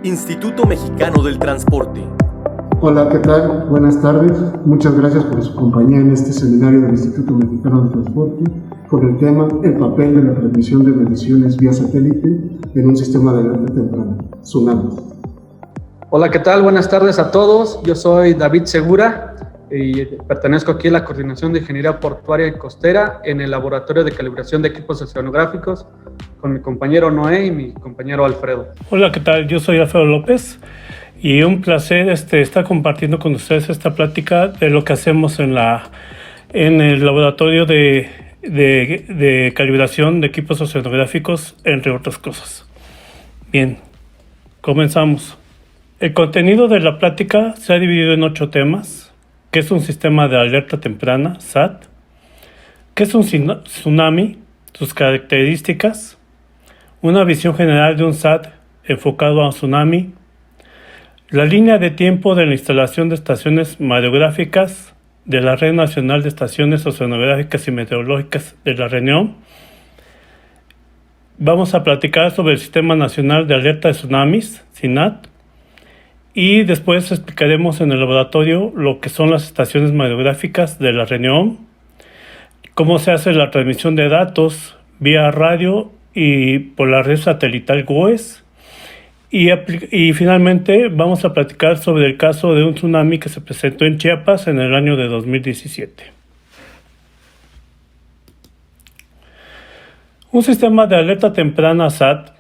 Instituto Mexicano del Transporte. Hola, ¿qué tal? Buenas tardes. Muchas gracias por su compañía en este seminario del Instituto Mexicano del Transporte con el tema El papel de la transmisión de mediciones vía satélite en un sistema de alerta temprana, tsunamis. Hola, ¿qué tal? Buenas tardes a todos. Yo soy David Segura y pertenezco aquí a la Coordinación de Ingeniería Portuaria y Costera en el Laboratorio de Calibración de Equipos Oceanográficos con mi compañero Noé y mi compañero Alfredo. Hola, ¿qué tal? Yo soy Alfredo López y un placer estar compartiendo con ustedes esta plática de lo que hacemos en el Laboratorio de Calibración de Equipos Oceanográficos, entre otras cosas. Bien, comenzamos. El contenido de la plática se ha dividido en 8 temas. ¿Qué es un sistema de alerta temprana, SAT? ¿Qué es un tsunami? Sus características. Una visión general de un SAT enfocado a un tsunami. La línea de tiempo de la instalación de estaciones mareográficas de la Red Nacional de Estaciones Oceanográficas y Meteorológicas de la RENEOM. Vamos a platicar sobre el Sistema Nacional de Alerta de Tsunamis, SINAT. Y después explicaremos en el laboratorio lo que son las estaciones mareográficas de la RENEOM, cómo se hace la transmisión de datos vía radio y por la red satelital GOES. Y finalmente vamos a platicar sobre el caso de un tsunami que se presentó en Chiapas en el año de 2017. Un sistema de alerta temprana SAT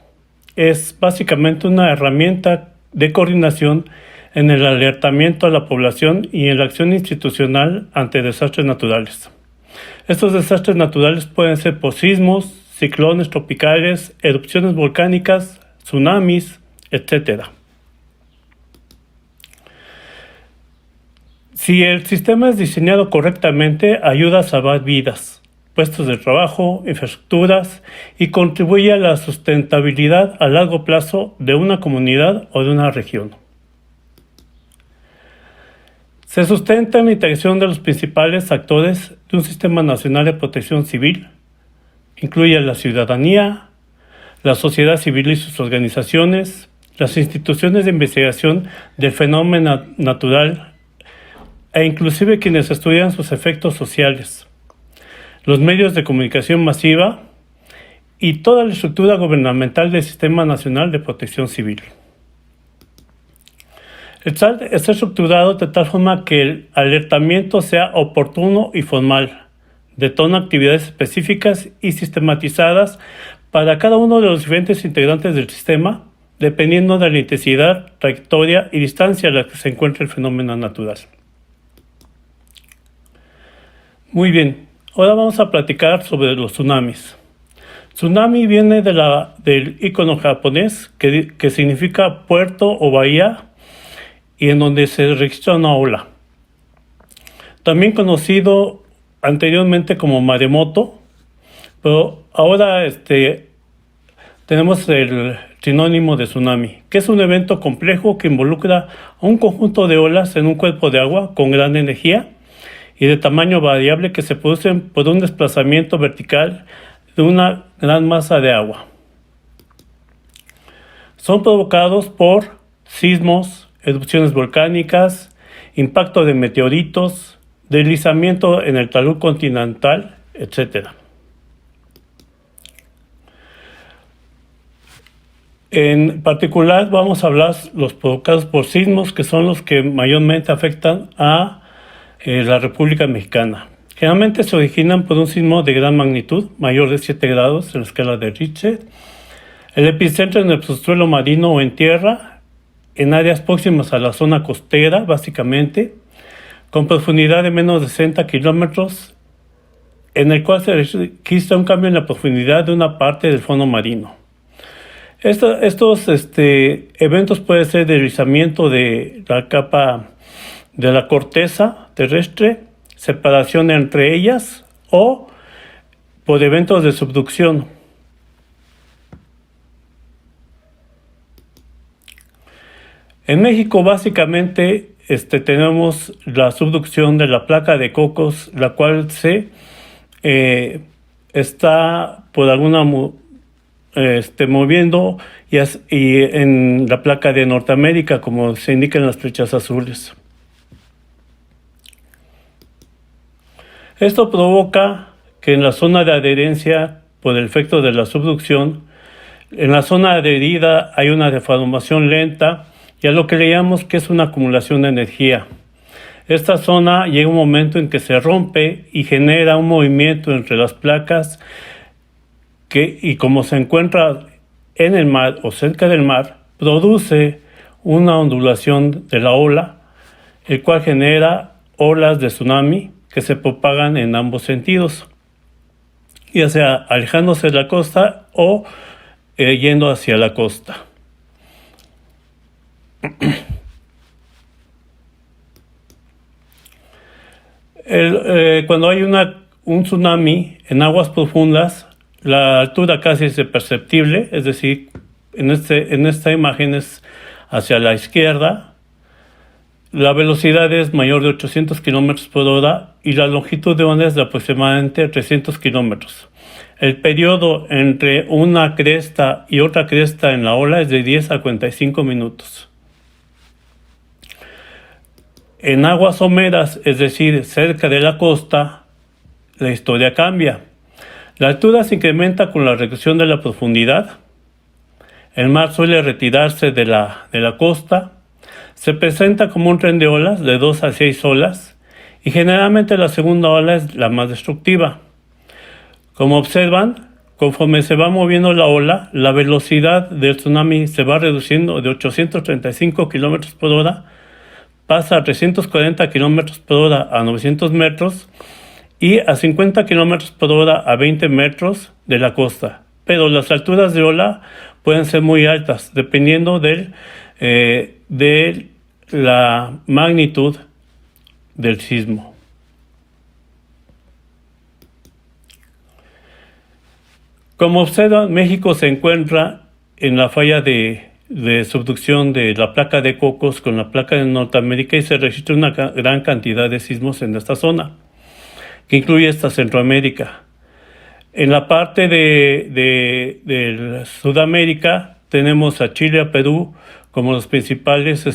es básicamente una herramienta de coordinación en el alertamiento a la población y en la acción institucional ante desastres naturales. Estos desastres naturales pueden ser por sismos, ciclones tropicales, erupciones volcánicas, tsunamis, etc. Si el sistema es diseñado correctamente, ayuda a salvar vidas, puestos de trabajo, infraestructuras y contribuye a la sustentabilidad a largo plazo de una comunidad o de una región. Se sustenta en la integración de los principales actores de un sistema nacional de protección civil. Incluye a la ciudadanía, la sociedad civil y sus organizaciones, las instituciones de investigación del fenómeno natural e inclusive quienes estudian sus efectos sociales, los medios de comunicación masiva y toda la estructura gubernamental del Sistema Nacional de Protección Civil. El SAT está estructurado de tal forma que el alertamiento sea oportuno y formal, detona actividades específicas y sistematizadas para cada uno de los diferentes integrantes del sistema, dependiendo de la intensidad, trayectoria y distancia a la que se encuentra el fenómeno natural. Muy bien, ahora vamos a platicar sobre los tsunamis. Tsunami viene del icono japonés que significa puerto o bahía y en donde se registra una ola. También conocido anteriormente como maremoto, pero ahora tenemos el sinónimo de tsunami, que es un evento complejo que involucra a un conjunto de olas en un cuerpo de agua con gran energía y de tamaño variable que se producen por un desplazamiento vertical de una gran masa de agua. Son provocados por sismos, erupciones volcánicas, impacto de meteoritos, deslizamiento en el talud continental, etc. En particular vamos a hablar los provocados por sismos, que son los que mayormente afectan a la República Mexicana. Generalmente se originan por un sismo de gran magnitud, mayor de 7 grados en la escala de Richter. El epicentro en el subsuelo marino o en tierra, en áreas próximas a la zona costera, básicamente, con profundidad de menos de 60 kilómetros, en el cual se registra un cambio en la profundidad de una parte del fondo marino. Estos eventos pueden ser deslizamiento de la capa de la corteza terrestre, separación entre ellas o por eventos de subducción. En México básicamente tenemos la subducción de la placa de Cocos, la cual está por alguna moviendo y en la placa de Norteamérica, como se indica en las flechas azules. Esto provoca que en la zona de adherencia, por el efecto de la subducción, en la zona adherida hay una deformación lenta y a lo que le llamamos que es una acumulación de energía. Esta zona llega un momento en que se rompe y genera un movimiento entre las placas y como se encuentra en el mar o cerca del mar, produce una ondulación de la ola, el cual genera olas de tsunami que se propagan en ambos sentidos, ya sea alejándose de la costa o yendo hacia la costa. Cuando hay un tsunami en aguas profundas, la altura casi es imperceptible, es decir, en esta imagen es hacia la izquierda. La velocidad es mayor de 800 km por hora y la longitud de onda es de aproximadamente 300 kilómetros. El periodo entre una cresta y otra cresta en la ola es de 10 a 45 minutos. En aguas someras, es decir, cerca de la costa, la historia cambia. La altura se incrementa con la reducción de la profundidad. El mar suele retirarse de la costa. Se presenta como un tren de olas de 2 a 6 olas y generalmente la segunda ola es la más destructiva. Como observan, conforme se va moviendo la ola, la velocidad del tsunami se va reduciendo de 835 km por hora, pasa a 340 km por hora a 900 metros y a 50 km por hora a 20 metros de la costa. Pero las alturas de ola pueden ser muy altas, dependiendo de la magnitud del sismo. Como observan, México se encuentra en la falla de subducción de la placa de Cocos con la placa de Norteamérica y se registra una gran cantidad de sismos en esta zona, que incluye esta Centroamérica. En la parte de Sudamérica tenemos a Chile, a Perú como los principales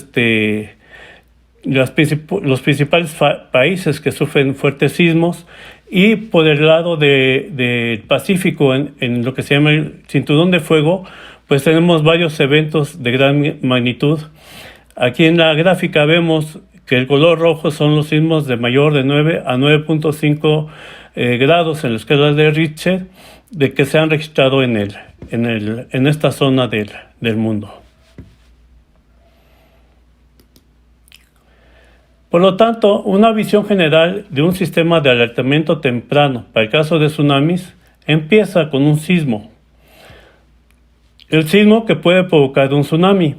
países que sufren fuertes sismos, y por el lado del Pacífico, en lo que se llama el Cinturón de Fuego, pues tenemos varios eventos de gran magnitud. Aquí en la gráfica vemos que el color rojo son los sismos de mayor de 9 a 9.5 grados en la escala de Richter de que se han registrado en esta zona del mundo. Por lo tanto, una visión general de un sistema de alertamiento temprano para el caso de tsunamis empieza con un sismo. El sismo que puede provocar un tsunami.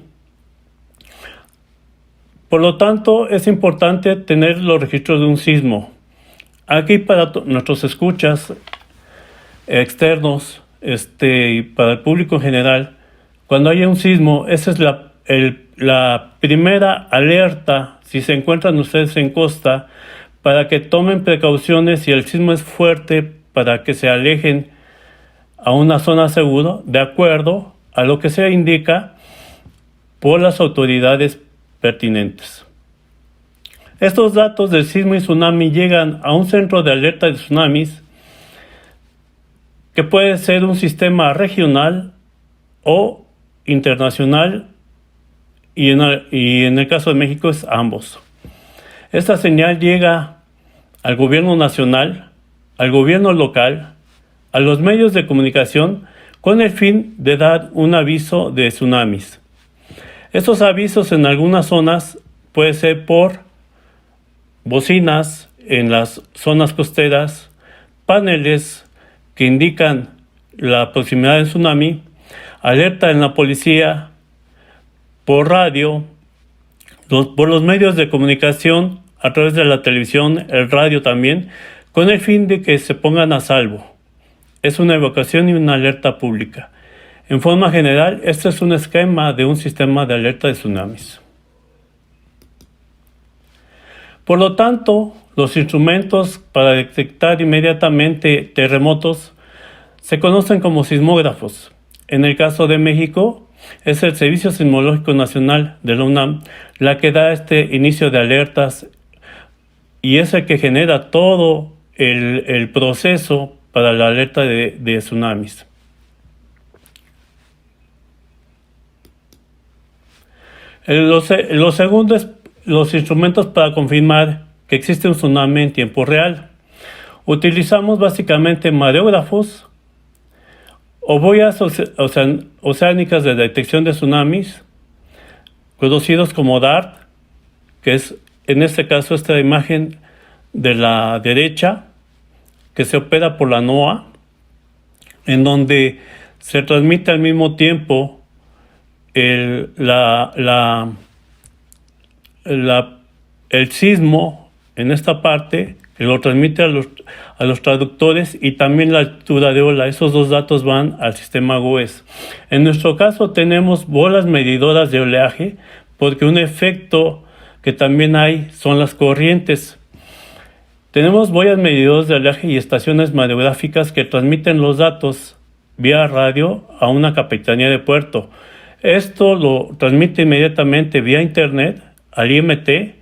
Por lo tanto, es importante tener los registros de un sismo. Aquí para nuestros escuchas externos y para el público en general, cuando haya un sismo, esa es la primera alerta si se encuentran ustedes en costa, para que tomen precauciones si el sismo es fuerte, para que se alejen a una zona segura, de acuerdo a lo que se indica por las autoridades pertinentes. Estos datos del sismo y tsunami llegan a un centro de alerta de tsunamis, que puede ser un sistema regional o internacional, y en el caso de México es ambos. Esta señal llega al gobierno nacional, al gobierno local, a los medios de comunicación, con el fin de dar un aviso de tsunamis. Estos avisos en algunas zonas puede ser por bocinas en las zonas costeras, paneles que indican la proximidad del tsunami, alerta en la policía, por radio, por los medios de comunicación, a través de la televisión, el radio también, con el fin de que se pongan a salvo. Es una evacuación y una alerta pública. En forma general, este es un esquema de un sistema de alerta de tsunamis. Por lo tanto, los instrumentos para detectar inmediatamente terremotos se conocen como sismógrafos. En el caso de México, es el Servicio Sismológico Nacional de la UNAM la que da este inicio de alertas y es el que genera todo el proceso para la alerta de tsunamis. Lo segundo es los instrumentos para confirmar que existe un tsunami en tiempo real. Utilizamos básicamente mareógrafos o boyas oceánicas de detección de tsunamis, conocidos como DART, que es en este caso esta imagen de la derecha, que se opera por la NOAA, en donde se transmite al mismo tiempo el sismo en esta parte, que lo transmite a los traductores, y también la altura de ola. Esos dos datos van al sistema GOES. En nuestro caso tenemos bolas medidoras de oleaje, porque un efecto que también hay son las corrientes. Tenemos boyas medidoras de oleaje y estaciones mareográficas que transmiten los datos vía radio a una capitanía de puerto. Esto lo transmite inmediatamente vía internet al IMT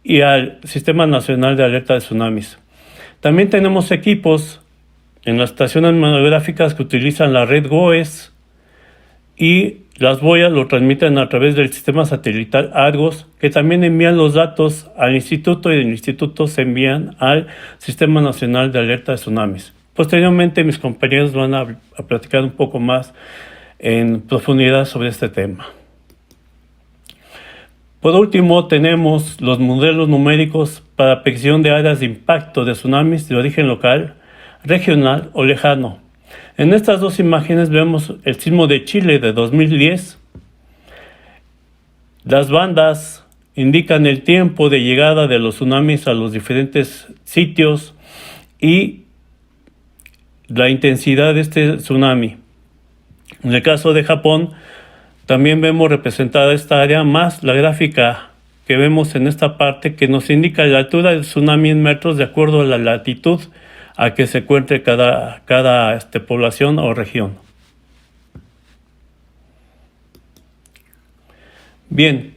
y al Sistema Nacional de Alerta de Tsunamis. También tenemos equipos en las estaciones mareográficas que utilizan la red GOES, y las boyas lo transmiten a través del sistema satelital Argos, que también envían los datos al instituto y del instituto se envían al Sistema Nacional de Alerta de Tsunamis. Posteriormente mis compañeros van a platicar un poco más en profundidad sobre este tema. Por último, tenemos los modelos numéricos para predicción de áreas de impacto de tsunamis de origen local, regional o lejano. En estas dos imágenes vemos el sismo de Chile de 2010. Las bandas indican el tiempo de llegada de los tsunamis a los diferentes sitios y la intensidad de este tsunami. En el caso de Japón, también vemos representada esta área más la gráfica que vemos en esta parte, que nos indica la altura del tsunami en metros de acuerdo a la latitud a que se encuentre cada población o región. Bien,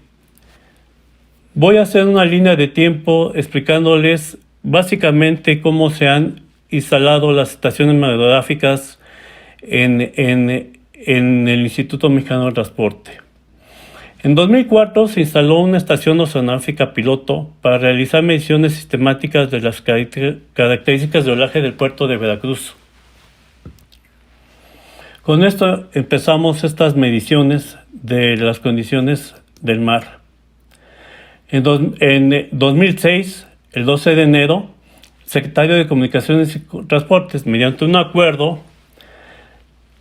voy a hacer una línea de tiempo explicándoles básicamente cómo se han instalado las estaciones mareográficas en el Instituto Mexicano de Transporte. En 2004 se instaló una estación oceanográfica piloto para realizar mediciones sistemáticas de las características de oleaje del puerto de Veracruz. Con esto empezamos estas mediciones de las condiciones del mar. En 2006, el 12 de enero, el secretario de Comunicaciones y Transportes, mediante un acuerdo,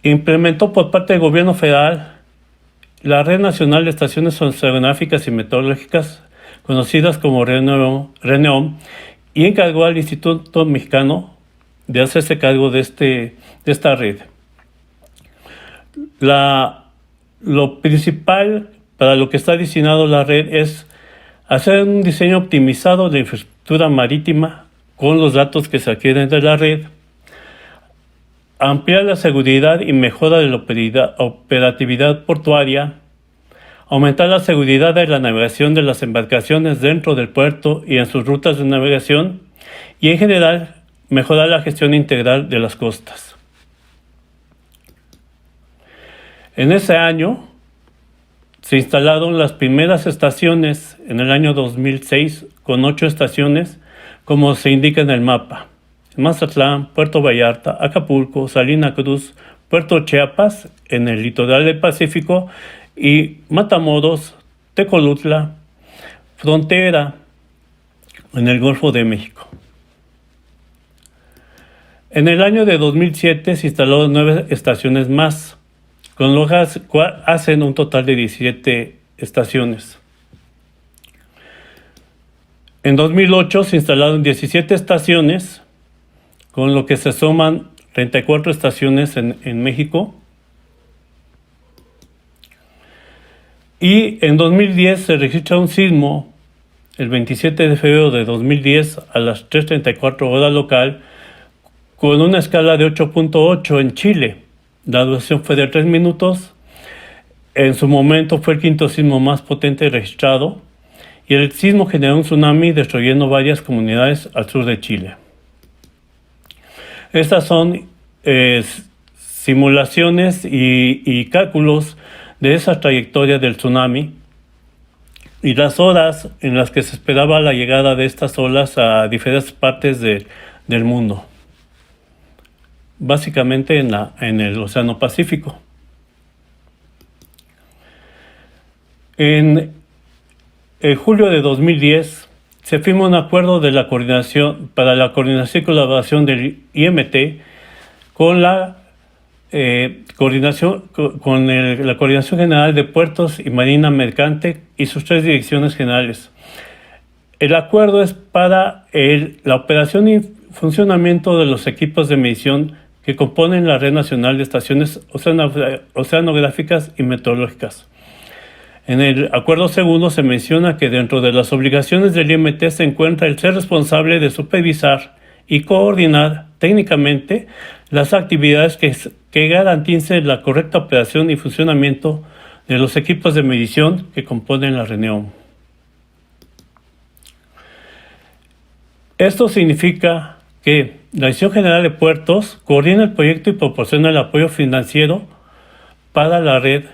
implementó por parte del gobierno federal la Red Nacional de Estaciones Oceanográficas y Meteorológicas, conocidas como RENEOM, y encargó al Instituto Mexicano de hacerse cargo de esta red. Lo principal para lo que está diseñado la red es hacer un diseño optimizado de infraestructura marítima con los datos que se adquieren de la red, ampliar la seguridad y mejora de la operatividad portuaria, aumentar la seguridad de la navegación de las embarcaciones dentro del puerto y en sus rutas de navegación, y en general mejorar la gestión integral de las costas. En ese año se instalaron las primeras estaciones en el año 2006, con 8 estaciones, como se indica en el mapa: Mazatlán, Puerto Vallarta, Acapulco, Salina Cruz, Puerto Chiapas en el litoral del Pacífico y Matamoros, Tecolutla, Frontera en el Golfo de México. En el año de 2007 se instalaron 9 estaciones más, con lo que hacen un total de 17 estaciones. En 2008 se instalaron 17 estaciones, con lo que se suman 34 estaciones en México. Y en 2010 se registra un sismo, el 27 de febrero de 2010 a las 3:34 hora local, con una escala de 8.8 en Chile. La duración fue de 3 minutos. En su momento fue el quinto sismo más potente registrado y el sismo generó un tsunami destruyendo varias comunidades al sur de Chile. Estas son simulaciones y cálculos de esa trayectoria del tsunami y las horas en las que se esperaba la llegada de estas olas a diferentes partes del mundo, básicamente en el Océano Pacífico. En julio de 2010 se firma un acuerdo de la coordinación para la coordinación y colaboración del IMT con la Coordinación General de Puertos y Marina Mercante y sus 3 direcciones generales. El acuerdo es para la operación y funcionamiento de los equipos de medición que componen la Red Nacional de Estaciones Oceanográficas y Meteorológicas. En el acuerdo segundo se menciona que dentro de las obligaciones del IMT se encuentra el ser responsable de supervisar y coordinar técnicamente las actividades que garanticen la correcta operación y funcionamiento de los equipos de medición que componen la reunión. Esto significa que la Dirección General de Puertos coordina el proyecto y proporciona el apoyo financiero para la red.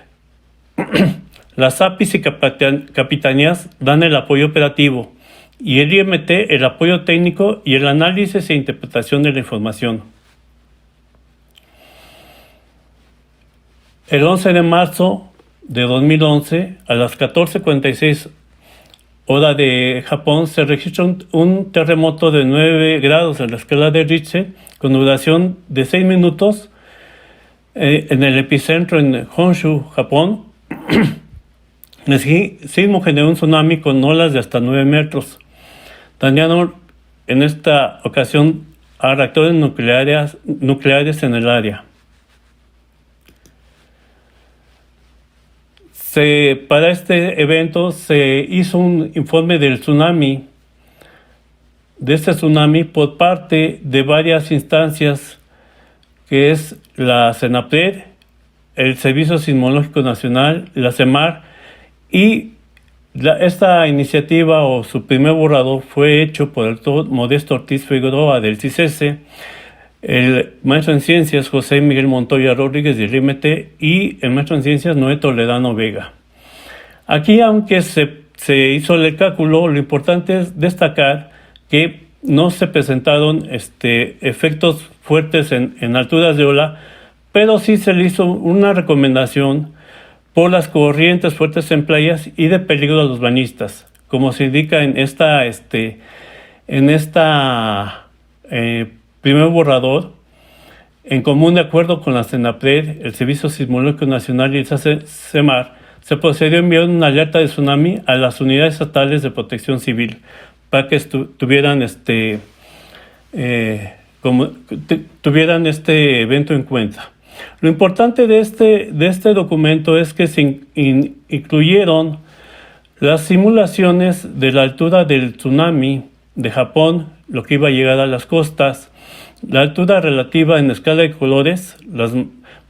Las APIs y capitanías dan el apoyo operativo y el IMT el apoyo técnico y el análisis e interpretación de la información. El 11 de marzo de 2011, a las 14:46 hora de Japón, se registra un terremoto de 9 grados en la escala de Richter con duración de 6 minutos en el epicentro en Honshu, Japón. El sismo generó un tsunami con olas de hasta 9 metros. Dañaron en esta ocasión a reactores nucleares en el área. Para este evento se hizo un informe del tsunami, de este tsunami por parte de varias instancias, que es la CENAPRED, el Servicio Sismológico Nacional, la CEMAR, y esta iniciativa o su primer borrador fue hecho por el doctor Modesto Ortiz Figueroa del CICESE, el maestro en ciencias José Miguel Montoya Rodríguez del IMT y el maestro en ciencias Noé Toledano Vega. Aquí, aunque se hizo el cálculo, lo importante es destacar que no se presentaron efectos fuertes en alturas de ola, pero sí se le hizo una recomendación por las corrientes fuertes en playas y de peligro a los bañistas, como se indica en esta primer borrador. En común de acuerdo con la CENAPRED, el Servicio Sismológico Nacional y el CEMAR, se procedió a enviar una alerta de tsunami a las unidades estatales de protección civil para que tuvieran este evento en cuenta. Lo importante de este documento es que se incluyeron las simulaciones de la altura del tsunami de Japón, lo que iba a llegar a las costas, la altura relativa en escala de colores, las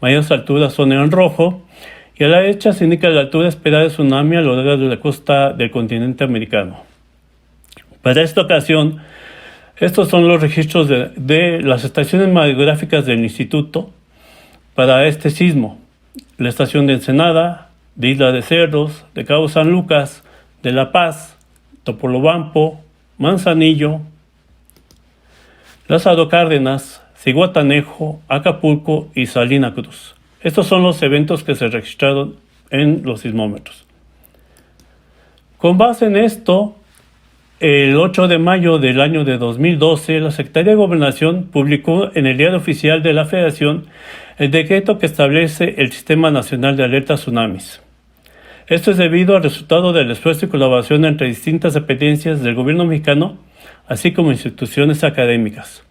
mayores alturas son en rojo, y a la derecha se indica la altura esperada de tsunami a lo largo de la costa del continente americano. Para esta ocasión, estos son los registros de las estaciones radiográficas del instituto para este sismo: la estación de Ensenada, de Isla de Cerros, de Cabo San Lucas, de La Paz, Topolobampo, Manzanillo, Lázaro Cárdenas, Zihuatanejo, Acapulco y Salina Cruz. Estos son los eventos que se registraron en los sismómetros. Con base en esto, el 8 de mayo del año de 2012, la Secretaría de Gobernación publicó en el Diario Oficial de la Federación el decreto que establece el Sistema Nacional de Alerta Tsunamis. Esto es debido al resultado del esfuerzo y colaboración entre distintas dependencias del gobierno mexicano, así como instituciones académicas.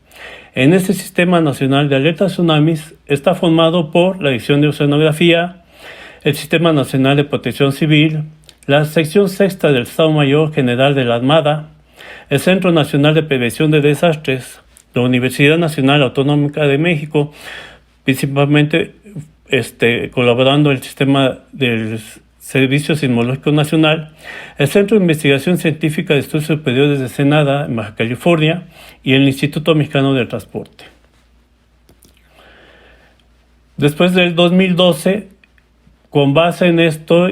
En este Sistema Nacional de Alerta Tsunamis está formado por la Dirección de Oceanografía, el Sistema Nacional de Protección Civil, la Sección Sexta del Estado Mayor General de la Armada, el Centro Nacional de Prevención de Desastres, la Universidad Nacional Autonómica de México, principalmente colaborando el sistema del Servicio Sismológico Nacional, el Centro de Investigación Científica de Estudios Superiores de Ensenada, en Baja California, y el Instituto Mexicano del Transporte. Después del 2012, con base en esto,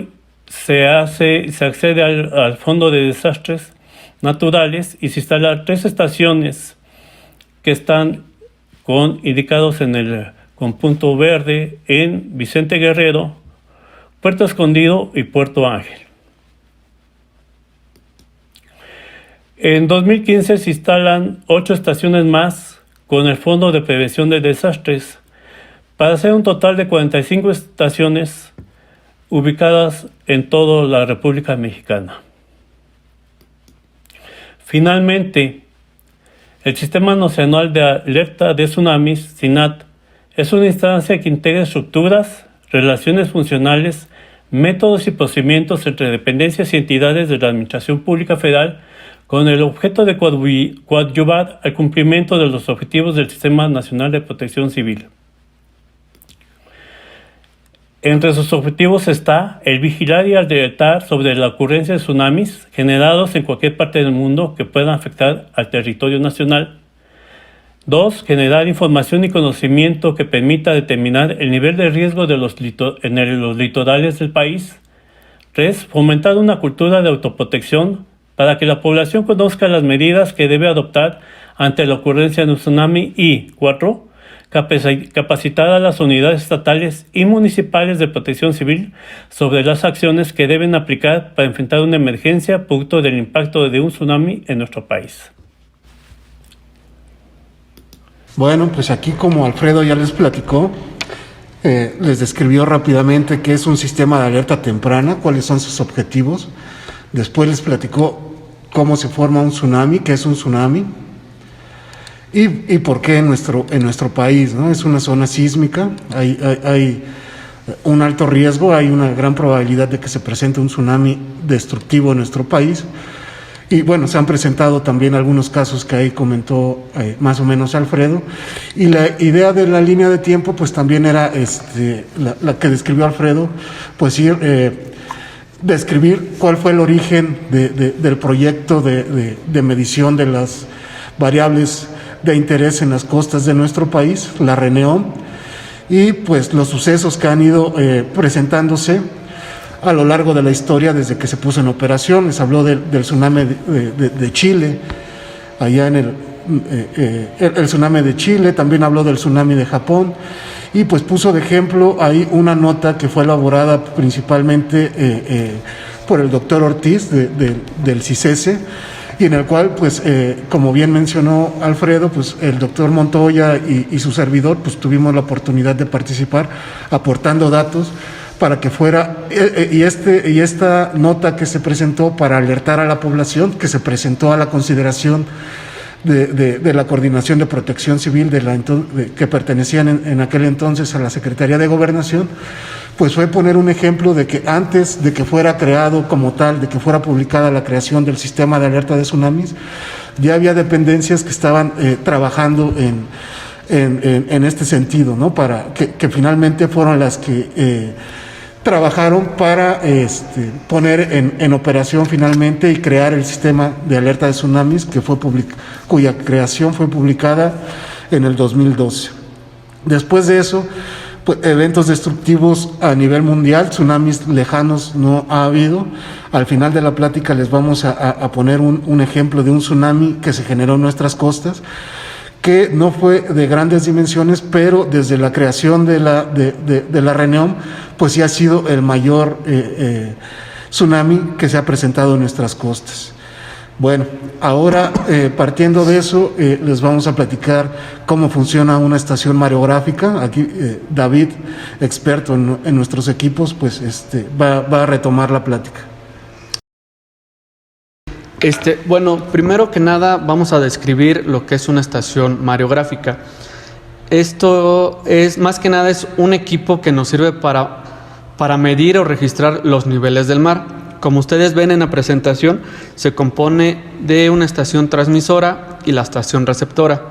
se accede al Fondo de Desastres Naturales y se instalan 3 estaciones que están indicados con punto verde en Vicente Guerrero, Puerto Escondido y Puerto Ángel. En 2015 se instalan 8 estaciones más con el Fondo de Prevención de Desastres, para hacer un total de 45 estaciones ubicadas en toda la República Mexicana. Finalmente, el Sistema Nacional de Alerta de Tsunamis, SINAT, es una instancia que integra estructuras, relaciones funcionales, métodos y procedimientos entre dependencias y entidades de la Administración Pública Federal con el objeto de coadyuvar al cumplimiento de los objetivos del Sistema Nacional de Protección Civil. Entre sus objetivos está el vigilar y alertar sobre la ocurrencia de tsunamis generados en cualquier parte del mundo que puedan afectar al territorio nacional. 2. Generar información y conocimiento que permita determinar el nivel de riesgo de los litorales del país. 3. Fomentar una cultura de autoprotección para que la población conozca las medidas que debe adoptar ante la ocurrencia de un tsunami. Y 4. Capacitar a las unidades estatales y municipales de protección civil sobre las acciones que deben aplicar para enfrentar una emergencia producto del impacto de un tsunami en nuestro país. Bueno, pues aquí, como Alfredo ya les platicó, les describió rápidamente qué es un sistema de alerta temprana, cuáles son sus objetivos. Después les platicó cómo se forma un tsunami, qué es un tsunami. Y por qué en nuestro país, ¿no? Es una zona sísmica, hay un alto riesgo, hay una gran probabilidad de que se presente un tsunami destructivo en nuestro país. Y bueno, se han presentado también algunos casos que ahí comentó más o menos Alfredo. Y la idea de la línea de tiempo pues también era la que describió Alfredo, pues describir cuál fue el origen del proyecto de medición de las variables de interés en las costas de nuestro país, la RENEOM, y pues los sucesos que han ido presentándose a lo largo de la historia desde que se puso en operación. Les habló del tsunami de Chile, allá en el tsunami de Chile, también habló del tsunami de Japón, y pues puso de ejemplo ahí una nota que fue elaborada principalmente por el doctor Ortiz del CICESE, y en el cual, pues, como bien mencionó Alfredo, pues el doctor Montoya y su servidor, pues tuvimos la oportunidad de participar aportando datos para que fuera, y esta nota que se presentó para alertar a la población, que se presentó a la consideración de la Coordinación de Protección Civil que pertenecían en aquel entonces a la Secretaría de Gobernación, pues fue poner un ejemplo de que antes de que fuera creado como tal, de que fuera publicada la creación del sistema de alerta de tsunamis, ya había dependencias que estaban trabajando en este sentido, ¿no? Para que finalmente fueron las que trabajaron para poner en operación finalmente y crear el sistema de alerta de tsunamis cuya creación fue publicada en el 2012. Después de eso, pues, eventos destructivos a nivel mundial, tsunamis lejanos no ha habido. Al final de la plática les vamos a poner un ejemplo de un tsunami que se generó en nuestras costas, que no fue de grandes dimensiones, pero desde la creación de la RENEOM, pues sí ha sido el mayor tsunami que se ha presentado en nuestras costas. Bueno, ahora partiendo de eso, les vamos a platicar cómo funciona una estación mareográfica. Aquí David, experto en nuestros equipos, pues va a retomar la plática. Bueno, primero que nada vamos a describir lo que es una estación mareográfica. Esto es, más que nada, es un equipo que nos sirve para medir o registrar los niveles del mar. Como ustedes ven en la presentación, se compone de una estación transmisora y la estación receptora.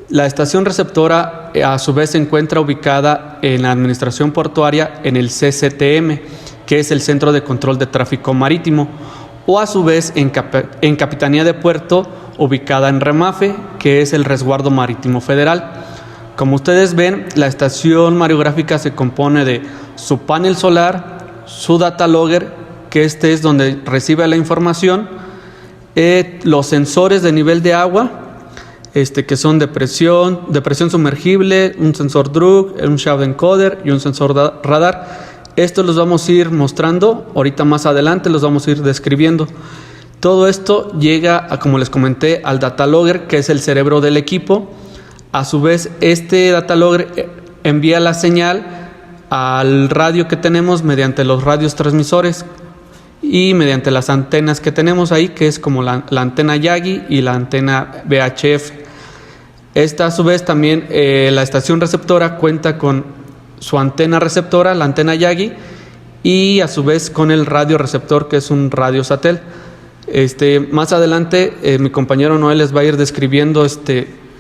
La estación receptora a su vez se encuentra ubicada en la administración portuaria en el CCTM, que es el Centro de Control de Tráfico Marítimo, o a su vez en Capitanía de Puerto, ubicada en REMAFE, que es el Resguardo Marítimo Federal. Como ustedes ven, la estación mariográfica se compone de su panel solar, su data logger, que este es donde recibe la información, los sensores de nivel de agua, que son de presión sumergible, un sensor Drug, un shaft encoder y un sensor radar. Estos los vamos a ir mostrando, ahorita más adelante los vamos a ir describiendo. Todo esto llega, como les comenté, al data logger, que es el cerebro del equipo. A su vez, este data logger envía la señal al radio que tenemos mediante los radios transmisores y mediante las antenas que tenemos ahí, que es como la antena Yagi y la antena VHF. Esta a su vez también la estación receptora cuenta con su antena receptora, la antena Yagi, y a su vez con el radio receptor, que es un radio satel. Más adelante mi compañero Noé les va a ir describiendo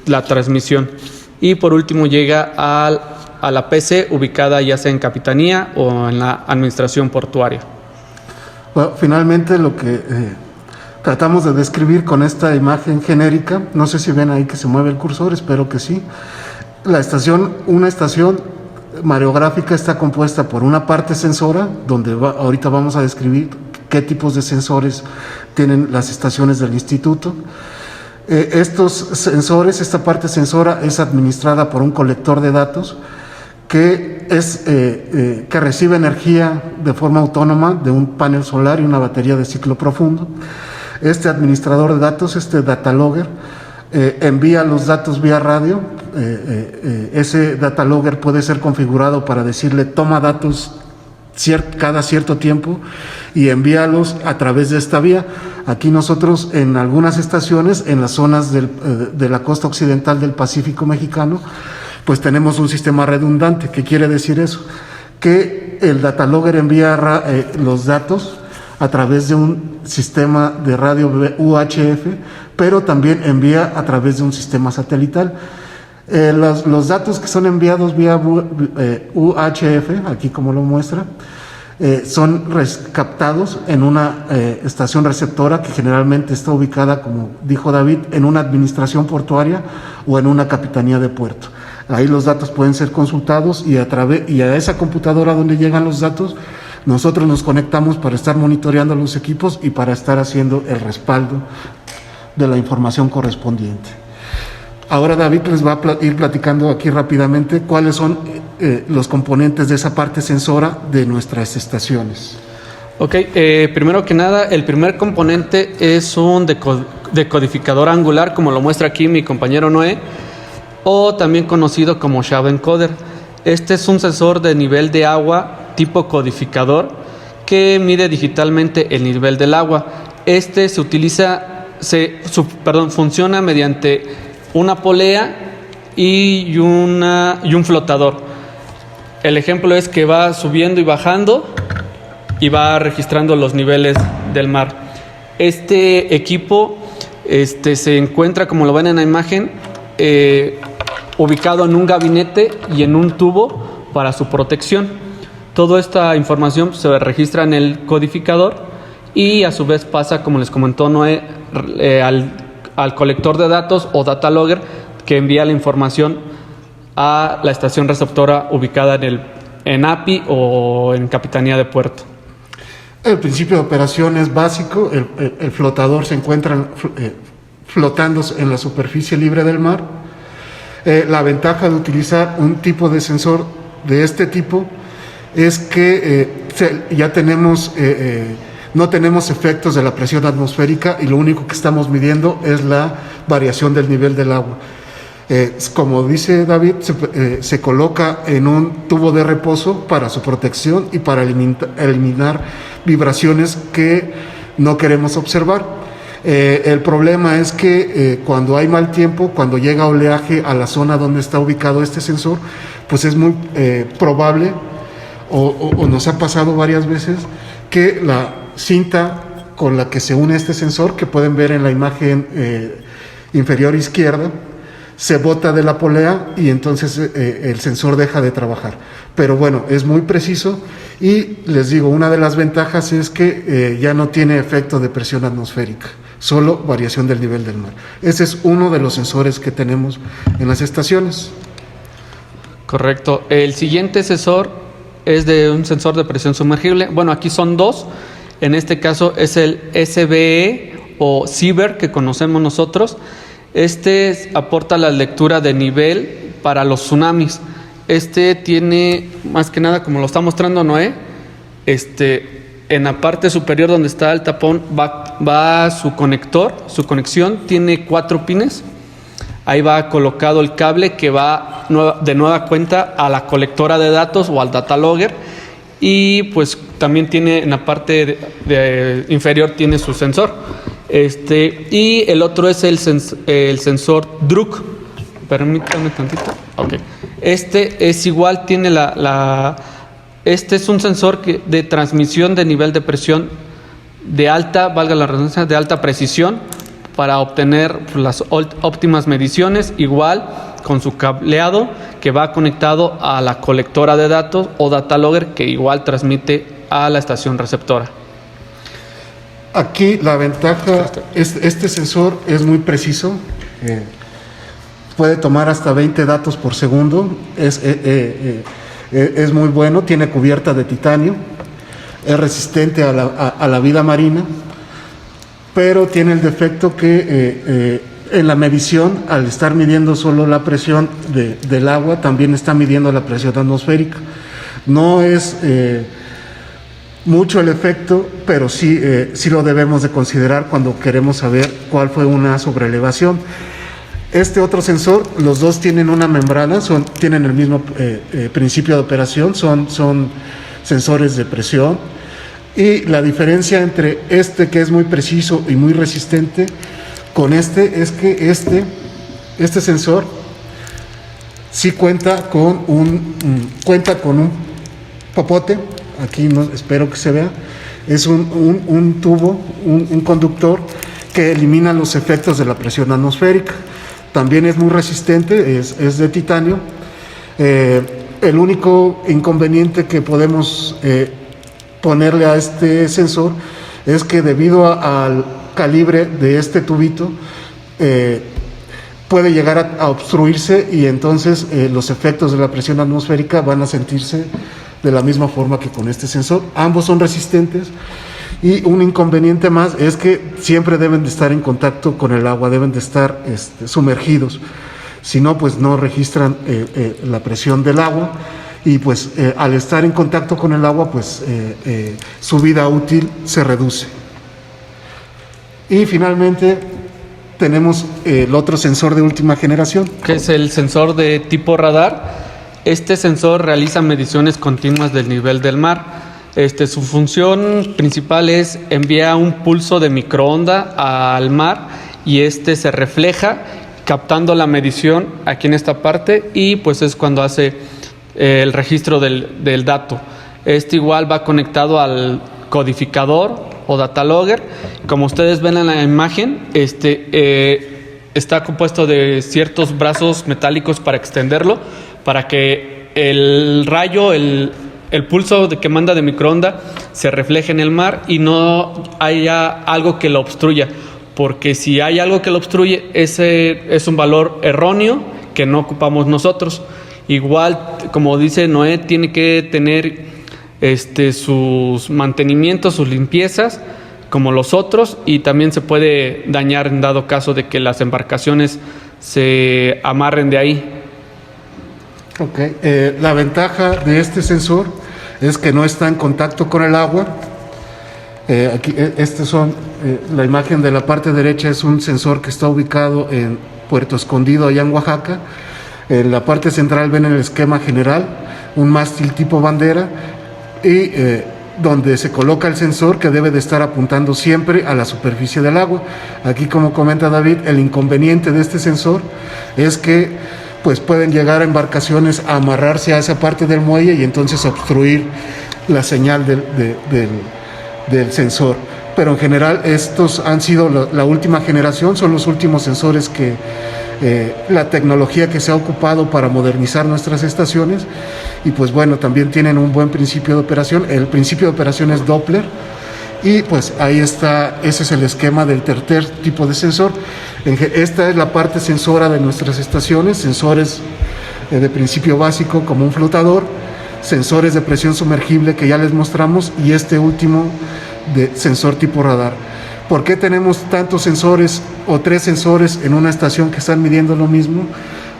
la transmisión. Y por último llega a la PC ubicada ya sea en Capitanía o en la administración portuaria. Bueno, finalmente lo que tratamos de describir con esta imagen genérica, no sé si ven ahí que se mueve el cursor, espero que sí. Una estación mariográfica está compuesta por una parte sensora, donde ahorita vamos a describir qué tipos de sensores tienen las estaciones del instituto. Estos sensores, esta parte sensora es administrada por un colector de datos que recibe energía de forma autónoma de un panel solar y una batería de ciclo profundo. Este administrador de datos, data logger, envía los datos vía radio. Ese data logger puede ser configurado para decirle toma datos cada cierto tiempo y envíalos a través de esta vía. Aquí nosotros en algunas estaciones, en las zonas de la costa occidental del Pacífico mexicano, pues tenemos un sistema redundante. ¿Qué quiere decir eso? Que el data logger envía los datos a través de un sistema de radio UHF, pero también envía a través de un sistema satelital. Los datos que son enviados vía UHF, aquí como lo muestra, son captados en una estación receptora que generalmente está ubicada, como dijo David, en una administración portuaria o en una capitanía de puerto. Ahí los datos pueden ser consultados y a esa computadora donde llegan los datos, nosotros nos conectamos para estar monitoreando los equipos y para estar haciendo el respaldo de la información correspondiente. Ahora David les va a ir platicando aquí rápidamente cuáles son los componentes de esa parte sensora de nuestras estaciones. Ok, primero que nada, el primer componente es un decodificador angular, como lo muestra aquí mi compañero Noé, o también conocido como shaft encoder. Este es un sensor de nivel de agua tipo codificador que mide digitalmente el nivel del agua. Funciona mediante una polea y un flotador. El ejemplo es que va subiendo y bajando y va registrando los niveles del mar. Este equipo se encuentra, como lo ven en la imagen, ubicado en un gabinete y en un tubo para su protección. Toda esta información se registra en el codificador y a su vez pasa, como les comentó Noé, al colector de datos o data logger, que envía la información a la estación receptora ubicada en API o en Capitanía de Puerto. El principio de operación es básico. El flotador se encuentra flotando en la superficie libre del mar. La ventaja de utilizar un tipo de sensor de este tipo es que ya no tenemos efectos de la presión atmosférica y lo único que estamos midiendo es la variación del nivel del agua. Como dice David, se coloca en un tubo de reposo para su protección y para eliminar vibraciones que no queremos observar. El problema es que cuando hay mal tiempo, cuando llega oleaje a la zona donde está ubicado este sensor, pues es muy probable, o nos ha pasado varias veces, que la cinta con la que se une este sensor, que pueden ver en la imagen inferior izquierda, se bota de la polea y entonces el sensor deja de trabajar. Pero bueno, es muy preciso y les digo, una de las ventajas es que ya no tiene efecto de presión atmosférica, solo variación del nivel del mar. Ese es uno de los sensores que tenemos en las estaciones. Correcto. El siguiente sensor es de un sensor de presión sumergible. Bueno, aquí son dos. En este caso es el SBE o SIBER que conocemos nosotros. Este aporta la lectura de nivel para los tsunamis. Este tiene, más que nada, como lo está mostrando Noé, en la parte superior donde está el tapón va su conector, su conexión, tiene 4 pines. Ahí va colocado el cable que va de nueva cuenta a la colectora de datos o al data logger. Y pues también tiene en la parte inferior tiene su sensor. Y el otro es el sensor Druk. Permítanme tantito. Okay. Este es igual, tiene este es un sensor de transmisión de nivel de presión de alta, valga la redundancia, de alta precisión para obtener las óptimas mediciones, igual con su cableado que va conectado a la colectora de datos o data logger que igual transmite a la estación receptora. Aquí la ventaja, este sensor es muy preciso, puede tomar hasta 20 datos por segundo, es muy bueno, tiene cubierta de titanio, es resistente a la vida marina, pero tiene el defecto que en la medición, al estar midiendo solo la presión del agua, también está midiendo la presión atmosférica. No es mucho el efecto, pero sí lo debemos de considerar cuando queremos saber cuál fue una sobreelevación. Este otro sensor, los dos tienen una membrana, tienen el mismo principio de operación, son sensores de presión. Y la diferencia entre este, que es muy preciso y muy resistente, con este es que este sensor sí cuenta con un popote. Aquí no, espero que se vea. Es un tubo, un conductor que elimina los efectos de la presión atmosférica. También es muy resistente, es de titanio. El único inconveniente que podemos ponerle a este sensor es que debido al calibre de este tubito puede llegar a obstruirse y entonces los efectos de la presión atmosférica van a sentirse de la misma forma que con este sensor. Ambos son resistentes y un inconveniente más es que siempre deben de estar en contacto con el agua, deben de estar sumergidos, si no pues no registran la presión del agua. Y pues al estar en contacto con el agua, pues su vida útil se reduce. Y finalmente tenemos el otro sensor de última generación, que es el sensor de tipo radar. Este sensor realiza mediciones continuas del nivel del mar. Su función principal es enviar un pulso de microonda al mar y se refleja captando la medición aquí en esta parte y pues es cuando hace el registro del dato. Igual va conectado al codificador o data logger. Como ustedes ven en la imagen, está compuesto de ciertos brazos metálicos para extenderlo, para que el rayo, el pulso que manda de microonda se refleje en el mar y no haya algo que lo obstruya, porque si hay algo que lo obstruye, ese es un valor erróneo que no ocupamos nosotros. Igual, como dice Noé, tiene que tener sus mantenimientos, sus limpiezas, como los otros, y también se puede dañar en dado caso de que las embarcaciones se amarren de ahí. La ventaja de este sensor es que no está en contacto con el agua. Aquí, la imagen de la parte derecha es un sensor que está ubicado en Puerto Escondido, allá en Oaxaca. En la parte central ven el esquema general, un mástil tipo bandera y donde se coloca el sensor que debe de estar apuntando siempre a la superficie del agua. Aquí, como comenta David, el inconveniente de este sensor es que pues pueden llegar a embarcaciones a amarrarse a esa parte del muelle y entonces obstruir la señal del sensor. pero en general estos han sido la última generación, son los últimos sensores que la tecnología que se ha ocupado para modernizar nuestras estaciones, y pues bueno, también tienen un buen principio de operación. El principio de operación es Doppler, y pues ahí está, ese es el esquema del tercer tipo de sensor. Esta es la parte sensora de nuestras estaciones, sensores de principio básico como un flotador, sensores de presión sumergible que ya les mostramos, y este último de sensor tipo radar. ¿Por qué tenemos tantos sensores o 3 sensores en una estación que están midiendo lo mismo?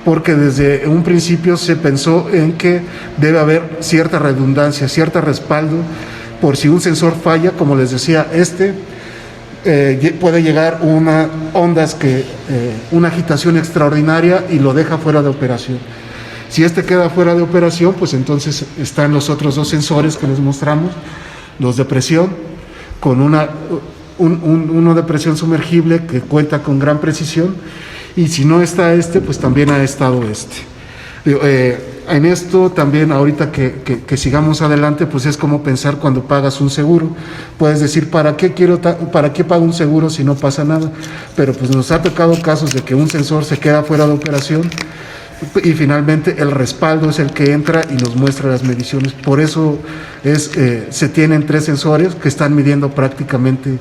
Porque desde un principio se pensó en que debe haber cierta redundancia, cierto respaldo, por si un sensor falla, como les decía, puede llegar ondas una agitación extraordinaria y lo deja fuera de operación. Si queda fuera de operación, pues entonces están los otros 2 sensores que les mostramos, los de presión, con uno de presión sumergible que cuenta con gran precisión, y si no está pues también ha estado en esto también, ahorita que sigamos adelante, pues es como pensar cuando pagas un seguro. Puedes decir, ¿para qué pago un seguro si no pasa nada? Pero pues nos ha tocado casos de que un sensor se queda fuera de operación y finalmente el respaldo es el que entra y nos muestra las mediciones. Por eso se tienen 3 sensores que están midiendo prácticamente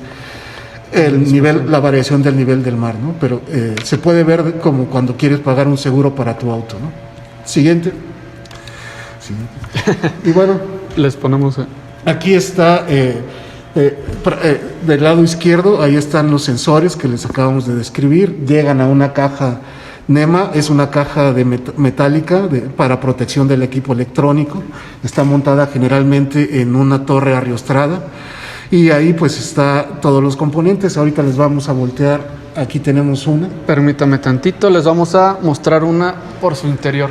la variación del nivel del mar, ¿no? Pero se puede ver como cuando quieres pagar un seguro para tu auto, ¿no? Siguiente. Y bueno, les ponemos aquí está del lado izquierdo, ahí están los sensores que les acabamos de describir. Llegan a una caja NEMA, es una caja metálica para protección del equipo electrónico. Está montada generalmente en una torre arriostrada, y ahí pues está todos los componentes. Ahorita les vamos a voltear, aquí tenemos una. Permítame tantito, les vamos a mostrar una por su interior.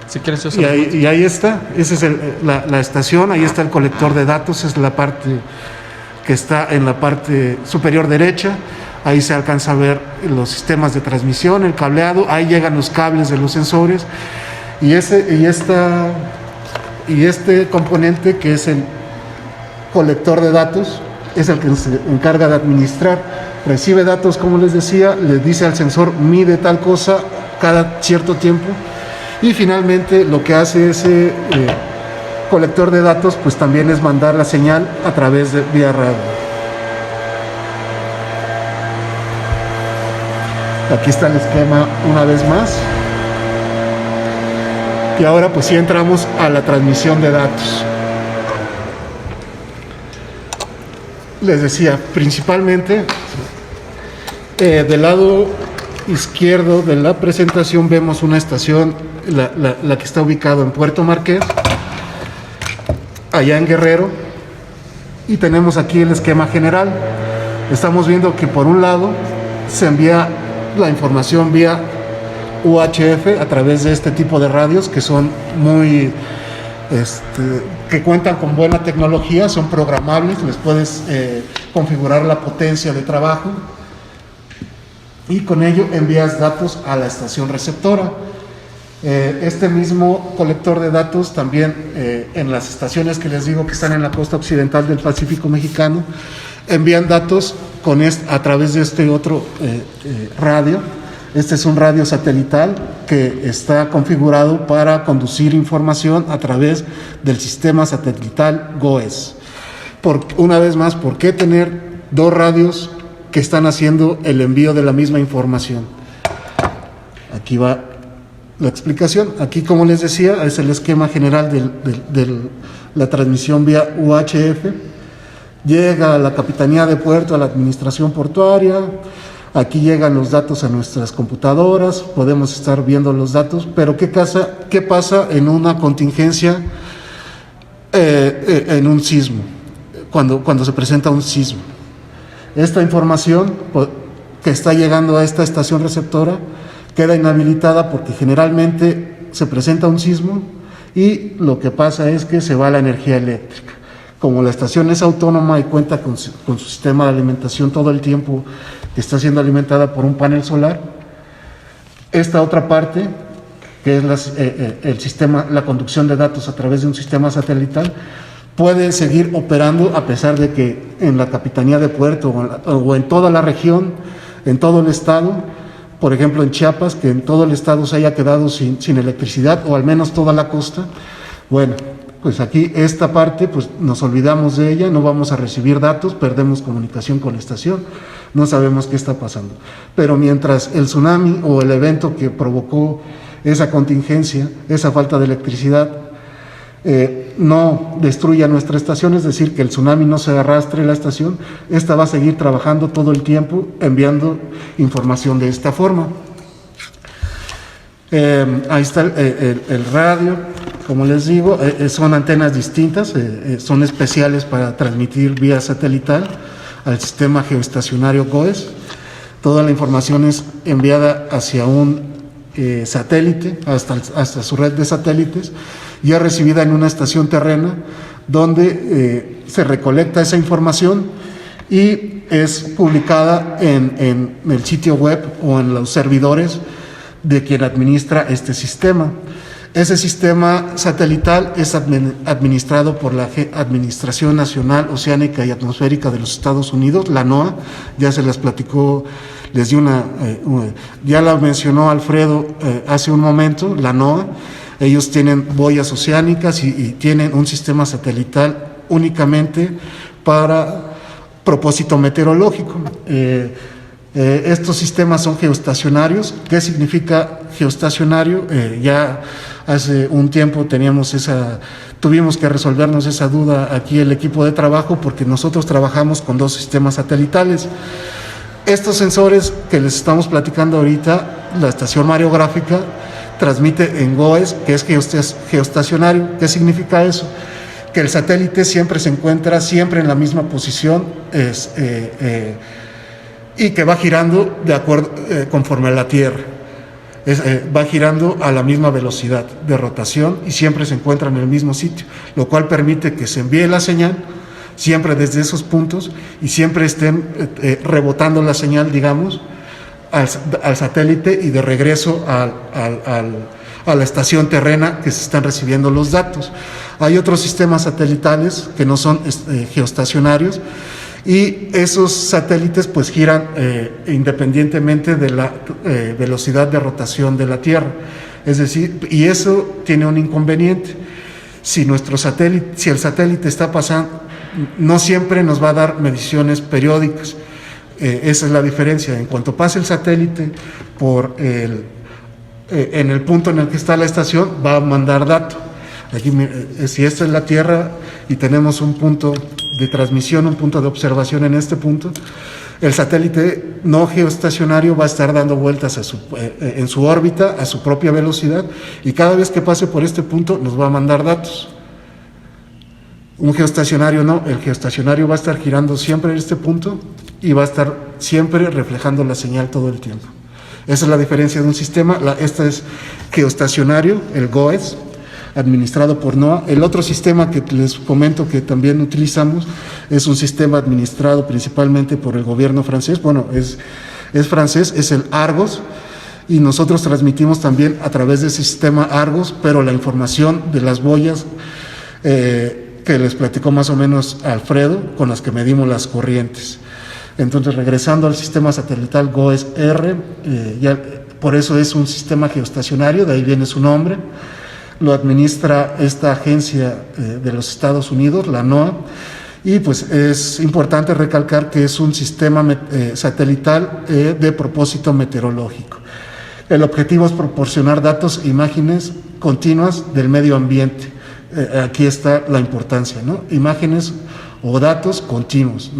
Si quieres, yo y ahí está, esa es la estación, ahí está el colector de datos, es la parte que está en la parte superior derecha. Ahí se alcanza a ver los sistemas de transmisión, el cableado, ahí llegan los cables de los sensores, y este componente, que es el colector de datos, es el que se encarga de administrar. Recibe datos, como les decía, le dice al sensor, mide tal cosa cada cierto tiempo, y finalmente lo que hace ese colector de datos pues también es mandar la señal a través de vía radio. Aquí está el esquema una vez más, y ahora pues sí entramos a la transmisión de datos. Les decía, principalmente del lado izquierdo de la presentación vemos una estación, la que está ubicada en Puerto Marqués, allá en Guerrero, y tenemos aquí el esquema general. Estamos viendo que por un lado se envía la información vía UHF a través de este tipo de radios que son que cuentan con buena tecnología, son programables, les puedes configurar la potencia de trabajo, y con ello envías datos a la estación receptora. Este mismo colector de datos también en las estaciones que les digo que están en la costa occidental del Pacífico mexicano, envían datos a través de este otro radio. Este es un radio satelital que está configurado para conducir información a través del sistema satelital GOES. Una vez más, ¿por qué tener 2 radios que están haciendo el envío de la misma información? Aquí va la explicación. Aquí, como les decía, es el esquema general de la transmisión vía UHF. Llega a la Capitanía de Puerto, a la Administración Portuaria. Aquí llegan los datos a nuestras computadoras, podemos estar viendo los datos, pero ¿qué pasa en una contingencia, en un sismo, cuando se presenta un sismo? Esta información que está llegando a esta estación receptora queda inhabilitada porque generalmente se presenta un sismo y lo que pasa es que se va la energía eléctrica. Como la estación es autónoma y cuenta con su sistema de alimentación todo el tiempo, que está siendo alimentada por un panel solar, esta otra parte, que es el sistema, la conducción de datos a través de un sistema satelital, puede seguir operando a pesar de que en la Capitanía de Puerto o en toda la región, en todo el estado, por ejemplo en Chiapas, que en todo el estado se haya quedado sin electricidad, o al menos toda la costa. Bueno, pues aquí esta parte pues nos olvidamos de ella, no vamos a recibir datos, perdemos comunicación con la estación, no sabemos qué está pasando. Pero mientras el tsunami o el evento que provocó esa contingencia, esa falta de electricidad, no destruya nuestra estación, es decir, que el tsunami no se arrastre la estación, esta va a seguir trabajando todo el tiempo enviando información de esta forma. Ahí está el radio, como les digo, son antenas distintas, son especiales para transmitir vía satelital al sistema geoestacionario GOES. Toda la información es enviada hacia un satélite, hasta su red de satélites, ya recibida en una estación terrena, donde se recolecta esa información y es publicada en el sitio web o en los servidores de quien administra este sistema. Ese sistema satelital es administrado por la Administración Nacional Oceánica y Atmosférica de los Estados Unidos, la NOAA. Ya se las platicó, les di ya la mencionó Alfredo hace un momento, la NOAA. Ellos tienen boyas oceánicas y tienen un sistema satelital únicamente para propósito meteorológico. Estos sistemas son geoestacionarios. ¿Qué significa geoestacionario? Ya hace un tiempo tuvimos que resolvernos esa duda aquí el equipo de trabajo, porque nosotros trabajamos con dos sistemas satelitales. Estos sensores que les estamos platicando ahorita, la estación mareográfica transmite en GOES, que es geoestacionario. ¿Qué significa eso? Que el satélite siempre se encuentra en la misma posición, y que va girando de acuerdo conforme a la Tierra. Va girando a la misma velocidad de rotación y siempre se encuentra en el mismo sitio, lo cual permite que se envíe la señal siempre desde esos puntos y siempre estén rebotando la señal, digamos, al satélite y de regreso a la estación terrena que se están recibiendo los datos. Hay otros sistemas satelitales que no son geoestacionarios, y esos satélites pues giran independientemente de la velocidad de rotación de la Tierra. Es decir, y eso tiene un inconveniente. Si el satélite está pasando, no siempre nos va a dar mediciones periódicas. Esa es la diferencia. En cuanto pase el satélite en el punto en el que está la estación, va a mandar datos. Aquí, si esta es la Tierra y tenemos un punto de transmisión, un punto de observación en este punto, el satélite no geoestacionario va a estar dando vueltas en su órbita a su propia velocidad, y cada vez que pase por este punto nos va a mandar datos. Un geoestacionario no, el geoestacionario va a estar girando siempre en este punto y va a estar siempre reflejando la señal todo el tiempo. Esa es la diferencia de un sistema. Este es geoestacionario, el GOES, administrado por NOAA. El otro sistema que les comento que también utilizamos es un sistema administrado principalmente por el gobierno francés. Bueno, es francés, es el Argos, y nosotros transmitimos también a través de ese sistema Argos, pero la información de las boyas que les platicó más o menos Alfredo, con las que medimos las corrientes. Entonces, regresando al sistema satelital GOES-R, por eso es un sistema geoestacionario, de ahí viene su nombre. Lo administra esta agencia de los Estados Unidos, la NOAA, y pues es importante recalcar que es un sistema satelital de propósito meteorológico. El objetivo es proporcionar datos e imágenes continuas del medio ambiente. Aquí está la importancia, ¿no? Imágenes o datos continuos.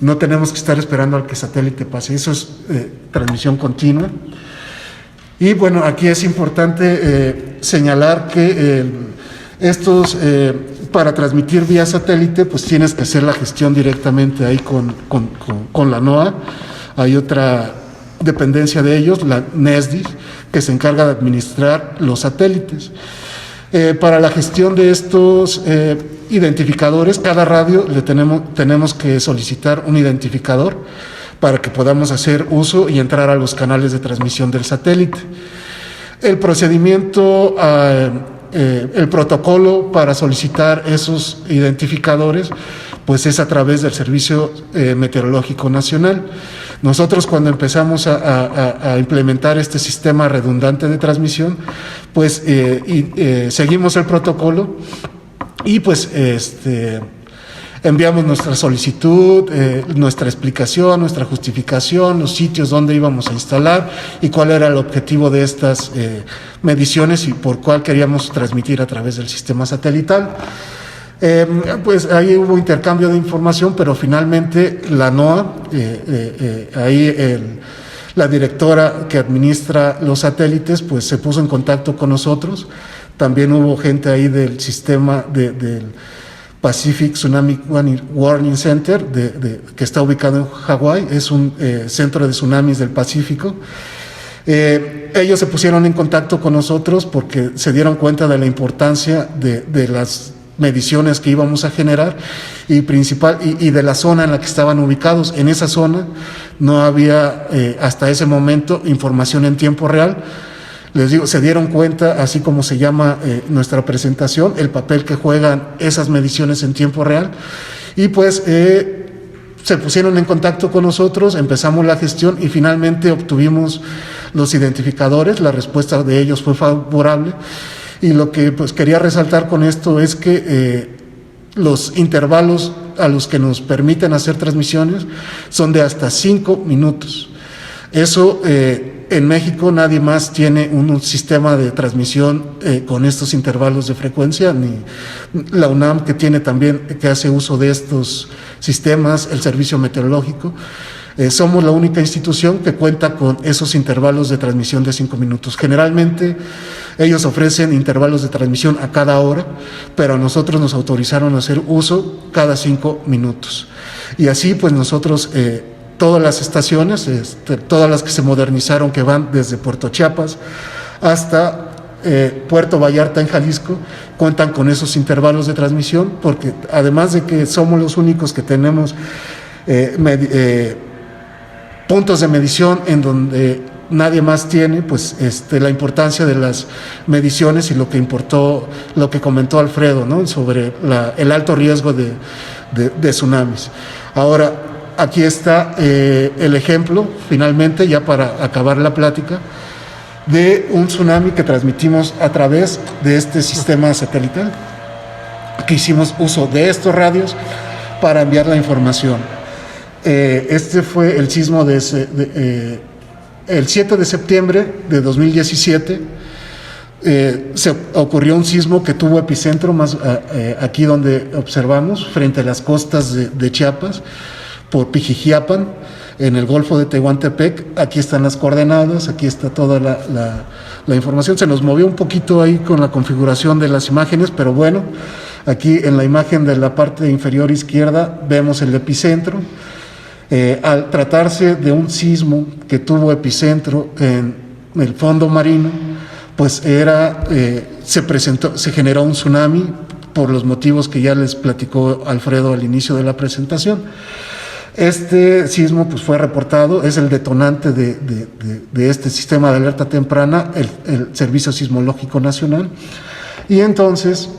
No tenemos que estar esperando al que el satélite pase. Eso es transmisión continua. Y bueno, aquí es importante señalar que para transmitir vía satélite, pues tienes que hacer la gestión directamente ahí con la NOAA. Hay otra dependencia de ellos, la NESDIS, que se encarga de administrar los satélites. Para la gestión de estos identificadores, cada radio tenemos que solicitar un identificador para que podamos hacer uso y entrar a los canales de transmisión del satélite. El procedimiento el protocolo para solicitar esos identificadores pues es a través del Servicio Meteorológico Nacional. Nosotros cuando empezamos a implementar este sistema redundante de transmisión, pues seguimos el protocolo y pues enviamos nuestra solicitud, nuestra explicación, nuestra justificación, los sitios donde íbamos a instalar y cuál era el objetivo de estas mediciones y por cuál queríamos transmitir a través del sistema satelital. Pues ahí hubo intercambio de información, pero finalmente la NOAA, la directora que administra los satélites, pues se puso en contacto con nosotros. También hubo gente ahí del sistema del Pacific Tsunami Warning Center, que está ubicado en Hawái, es un centro de tsunamis del Pacífico. Ellos se pusieron en contacto con nosotros porque se dieron cuenta de la importancia de las mediciones que íbamos a generar y de la zona en la que estaban ubicados. En esa zona no había hasta ese momento información en tiempo real. Les digo, se dieron cuenta, así como se llama nuestra presentación, el papel que juegan esas mediciones en tiempo real, y pues se pusieron en contacto con nosotros, empezamos la gestión y finalmente obtuvimos los identificadores. La respuesta de ellos fue favorable, y lo que pues quería resaltar con esto es que los intervalos a los que nos permiten hacer transmisiones son de hasta 5 minutos. Eso en México nadie más tiene un sistema de transmisión con estos intervalos de frecuencia, ni la UNAM, que tiene también, que hace uso de estos sistemas, el Servicio Meteorológico. Somos la única institución que cuenta con esos intervalos de transmisión de 5 minutos. Generalmente ellos ofrecen intervalos de transmisión a cada hora, pero a nosotros nos autorizaron a hacer uso cada 5 minutos. Y así pues nosotros, todas las estaciones, todas las que se modernizaron, que van desde Puerto Chiapas hasta Puerto Vallarta en Jalisco, cuentan con esos intervalos de transmisión, porque además de que somos los únicos que tenemos puntos de medición en donde nadie más tiene, pues la importancia de las mediciones y lo que comentó Alfredo, ¿no?, sobre el alto riesgo de tsunamis. Ahora, aquí está el ejemplo, finalmente, ya para acabar la plática, de un tsunami que transmitimos a través de este sistema satelital, que hicimos uso de estos radios para enviar la información. Este fue el sismo el 7 de septiembre de 2017. Se ocurrió un sismo que tuvo epicentro más aquí donde observamos, frente a las costas de Chiapas, por Pijijiapan, en el Golfo de Tehuantepec. Aquí están las coordenadas, aquí está toda la información. Se nos movió un poquito ahí con la configuración de las imágenes, pero bueno, aquí en la imagen de la parte inferior izquierda vemos el epicentro. Al tratarse de un sismo que tuvo epicentro en el fondo marino, pues se generó un tsunami por los motivos que ya les platicó Alfredo al inicio de la presentación. Este sismo pues fue reportado, es el detonante de este sistema de alerta temprana, el Servicio Sismológico Nacional, y entonces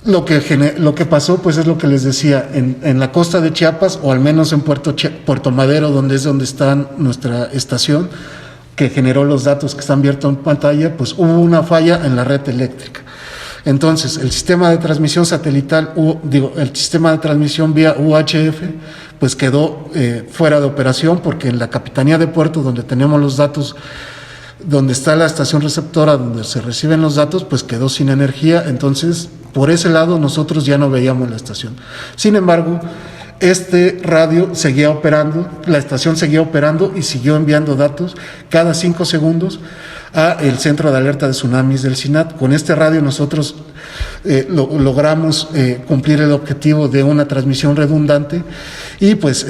lo que pasó, pues es lo que les decía, en la costa de Chiapas, o al menos en Puerto Madero, donde está nuestra estación, que generó los datos que están abiertos en pantalla, pues hubo una falla en la red eléctrica. Entonces, el sistema de transmisión satelital, el sistema de transmisión vía UHF, pues quedó fuera de operación, porque en la Capitanía de Puerto, donde tenemos los datos, donde está la estación receptora, donde se reciben los datos, pues quedó sin energía. Entonces, por ese lado, nosotros ya no veíamos la estación. Sin embargo, este radio seguía operando, la estación seguía operando y siguió enviando datos cada 5 segundos a el Centro de Alerta de Tsunamis del SINAT. Con este radio nosotros logramos cumplir el objetivo de una transmisión redundante, y pues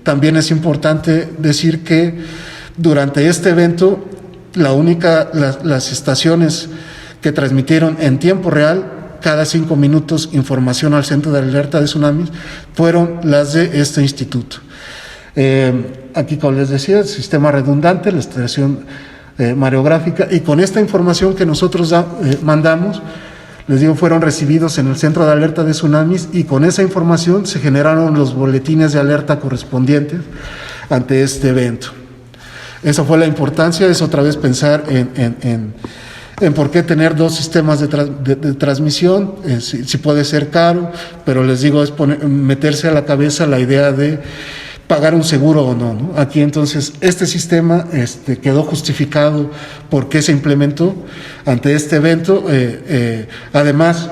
también es importante decir que durante este evento las estaciones que transmitieron en tiempo real cada 5 minutos información al Centro de Alerta de Tsunamis fueron las de este instituto. Aquí, como les decía, el sistema redundante, la estación mareográfica, y con esta información que nosotros mandamos, les digo, fueron recibidos en el centro de alerta de tsunamis, y con esa información se generaron los boletines de alerta correspondientes ante este evento. Esa fue la importancia, es otra vez pensar en por qué tener dos sistemas de transmisión, si puede ser caro, pero les digo, es meterse a la cabeza la idea de pagar un seguro o no, ¿no? Aquí entonces este sistema quedó justificado porque se implementó ante este evento. Además,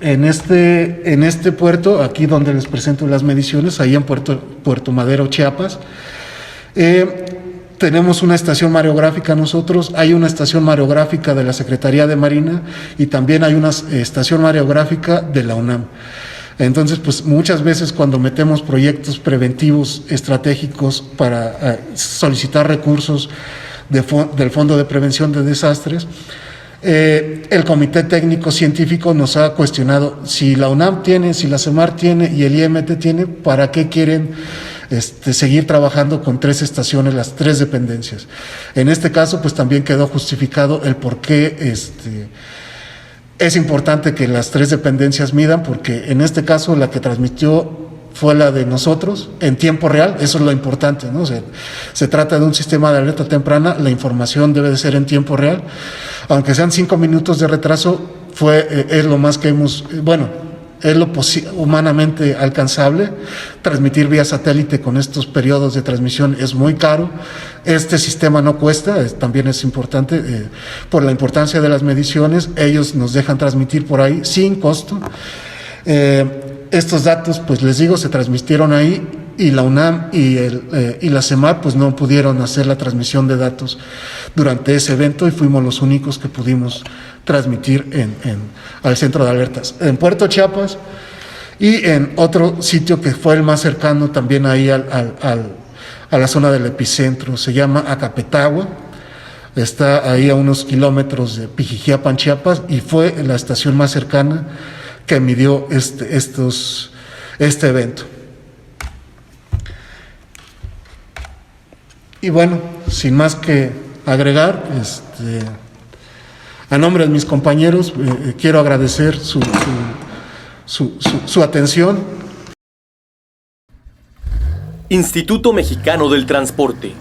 en este puerto, aquí donde les presento las mediciones, ahí en Puerto Madero, Chiapas, tenemos una estación mareográfica nosotros, hay una estación mareográfica de la Secretaría de Marina y también hay una estación mareográfica de la UNAM. Entonces, pues muchas veces cuando metemos proyectos preventivos estratégicos para solicitar recursos del Fondo de Prevención de Desastres, el Comité Técnico Científico nos ha cuestionado si la UNAM tiene, si la CEMAR tiene y el IMT tiene, ¿para qué quieren seguir trabajando con 3 estaciones, las 3 dependencias? En este caso, pues también quedó justificado el por qué es importante que las 3 dependencias midan, porque en este caso la que transmitió fue la de nosotros en tiempo real. Eso es lo importante, ¿no? Se trata de un sistema de alerta temprana, la información debe de ser en tiempo real, aunque sean 5 minutos de retraso, es lo más que hemos, es lo humanamente alcanzable. Transmitir vía satélite con estos periodos de transmisión es muy caro. Este sistema no cuesta, también es importante, por la importancia de las mediciones, ellos nos dejan transmitir por ahí sin costo. Estos datos, pues les digo, se transmitieron ahí, y la UNAM y la CEMAR pues no pudieron hacer la transmisión de datos durante ese evento, y fuimos los únicos que pudimos transmitir al centro de alertas en Puerto Chiapas, y en otro sitio que fue el más cercano también ahí a la zona del epicentro, se llama Acapetagua, está ahí a unos kilómetros de Pijijiapan, Chiapas, y fue la estación más cercana que midió este evento. Y bueno, sin más que agregar, a nombre de mis compañeros, quiero agradecer su atención. Instituto Mexicano del Transporte.